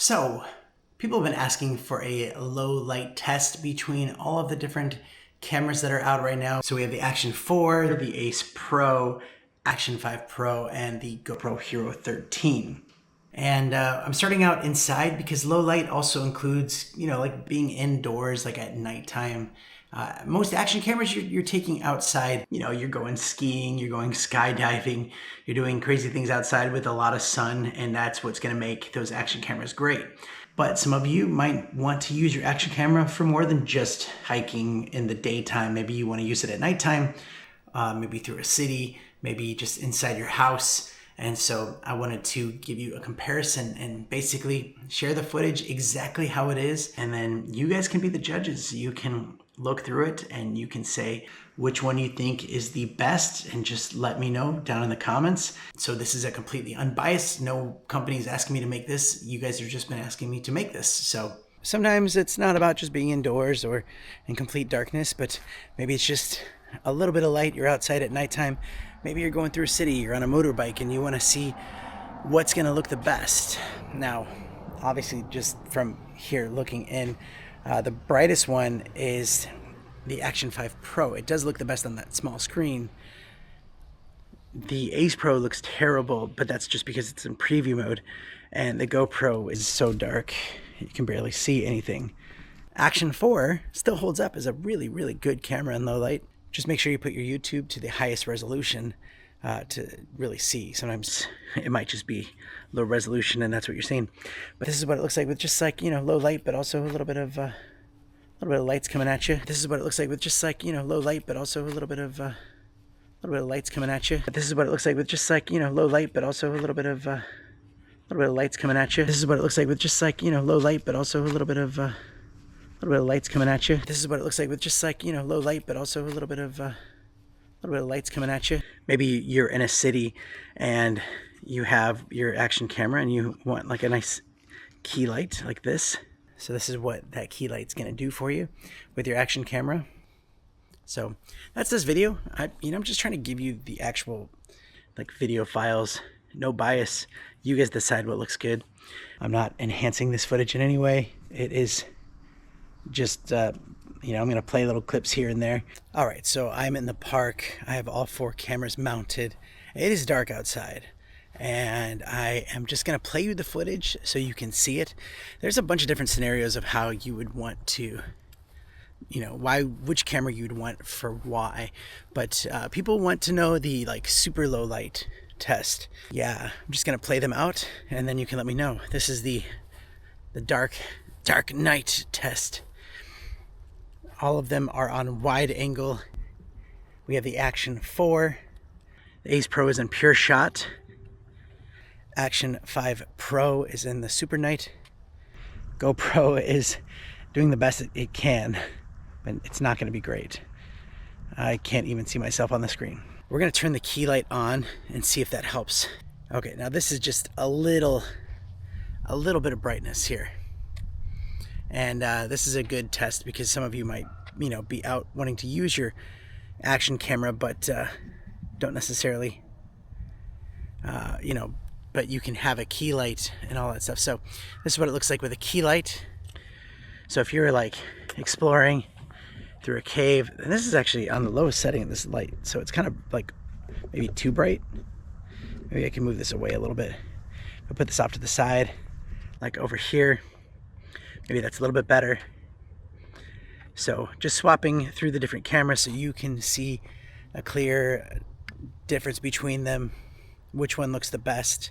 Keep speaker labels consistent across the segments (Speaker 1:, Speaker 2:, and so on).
Speaker 1: So, people have been asking for a low light test between all of the different cameras that are out right now. So we have the Action 4, the Ace Pro, Action 5 Pro, and the GoPro Hero 13. And I'm starting out inside because low light also includes, like being indoors, like at nighttime. Most action cameras you're taking outside, you're going skiing, you're going skydiving, you're doing crazy things outside with a lot of sun, and that's what's going to make those action cameras great. But some of you might want to use your action camera for more than just hiking in the daytime. Maybe you want to use it at nighttime, maybe through a city, maybe just inside your house. And so I wanted to give you a comparison and basically share the footage exactly how it is. And then you guys can be the judges. You can look through it and you can say which one you think is the best and just let me know down in the comments. So this is a completely unbiased. No company is asking me to make this. You guys have just been asking me to make this. So sometimes it's not about just being indoors or in complete darkness, but maybe it's just a little bit of light. You're outside at nighttime. Maybe you're going through a city, you're on a motorbike, and you want to see what's going to look the best. Now, obviously, just from here looking in, the brightest one is the Action 5 Pro. It does look the best on that small screen. The Ace Pro looks terrible, but that's just because it's in preview mode. And the GoPro is so dark, you can barely see anything. Action 4 still holds up as a really, really good camera in low light. Just make sure you put your YouTube to the highest resolution to really see. Sometimes it might just be low resolution and that's what you're seeing. But this is what it looks like with just like, low light, but also a little bit of lights coming at you. This is what it looks like with just like, low light, but also a little bit of lights coming at you. This is what it looks like with just like, low light, but also a little bit of lights coming at you. This is what it looks like with just like, low light, but also a little bit of lights coming at you. This is what it looks like with just like, low light, but also a little bit of lights coming at you. Maybe you're in a city and you have your action camera and you want like a nice key light like this. So this is what that key light's gonna do for you with your action camera. So that's this video. I'm just trying to give you the actual like video files, no bias. You guys decide what looks good. I'm not enhancing this footage in any way. It is just, I'm going to play little clips here and there. All right, so I'm in the park. I have all 4 cameras mounted. It is dark outside, and I am just going to play you the footage so you can see it. There's a bunch of different scenarios of how you would want to, which camera you'd want for why. But people want to know the like super low light test. Yeah, I'm just going to play them out, and then you can let me know. This is the dark night test. All of them are on wide angle. We have the Action 4. The Ace Pro is in pure shot. Action 5 Pro is in the super night. GoPro is doing the best it can, but it's not going to be great. I can't even see myself on the screen. We're going to turn the key light on and see if that helps. Okay, now this is just a little bit of brightness here. And this is a good test because some of you might, be out wanting to use your action camera, but don't necessarily, but you can have a key light and all that stuff. So this is what it looks like with a key light. So if you're like exploring through a cave, and this is actually on the lowest setting of this light, so it's kind of like maybe too bright. Maybe I can move this away a little bit. I'll put this off to the side, like over here. Maybe that's a little bit better. So just swapping through the different cameras so you can see a clear difference between them, which one looks the best.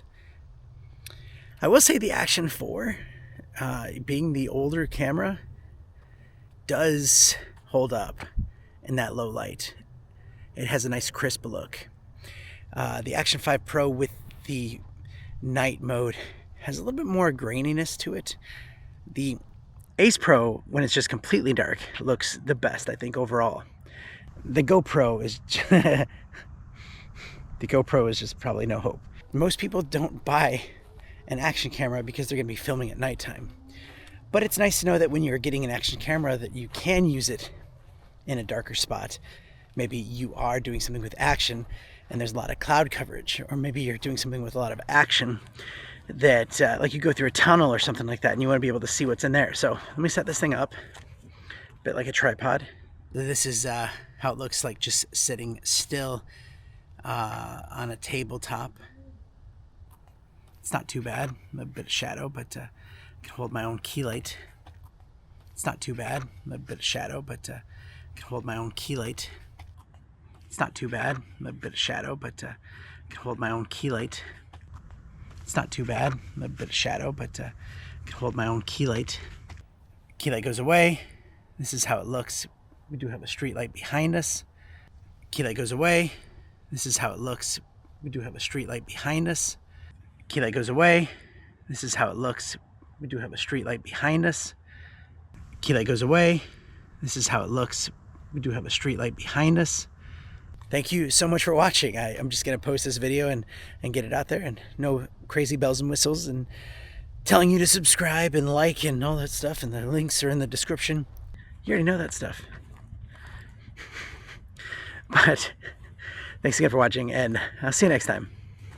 Speaker 1: I will say the Action 4, being the older camera, does hold up in that low light. It has a nice crisp look. The Action 5 Pro with the night mode has a little bit more graininess to it. The Ace Pro, when it's just completely dark, looks the best, I think, overall. The GoPro is just probably no hope. Most people don't buy an action camera because they're going to be filming at nighttime. But it's nice to know that when you're getting an action camera that you can use it in a darker spot. Maybe you are doing something with action and there's a lot of cloud coverage, or maybe you're doing something with a lot of action that like you go through a tunnel or something like that and you want to be able to see what's in there. So let me set this thing up a bit like a tripod. This is how it looks like just sitting still on a tabletop. It's not too bad, a bit of shadow, but I can hold my own key light. It's not too bad, a bit of shadow, but I can hold my own key light. It's not too bad, a bit of shadow, but I can hold my own key light. It's not too bad, a bit of shadow, but I can hold my own key light. Key light goes away. This is how it looks. We do have a street light behind us. Key light goes away. This is how it looks. We do have a street light behind us. Key light goes away. This is how it looks. We do have a street light behind us. Key light goes away. This is how it looks. We do have a street light behind us. Thank you so much for watching. I'm just going to post this video and get it out there, and no crazy bells and whistles and telling you to subscribe and like and all that stuff, and the links are in the description. You already know that stuff. But thanks again for watching, and I'll see you next time.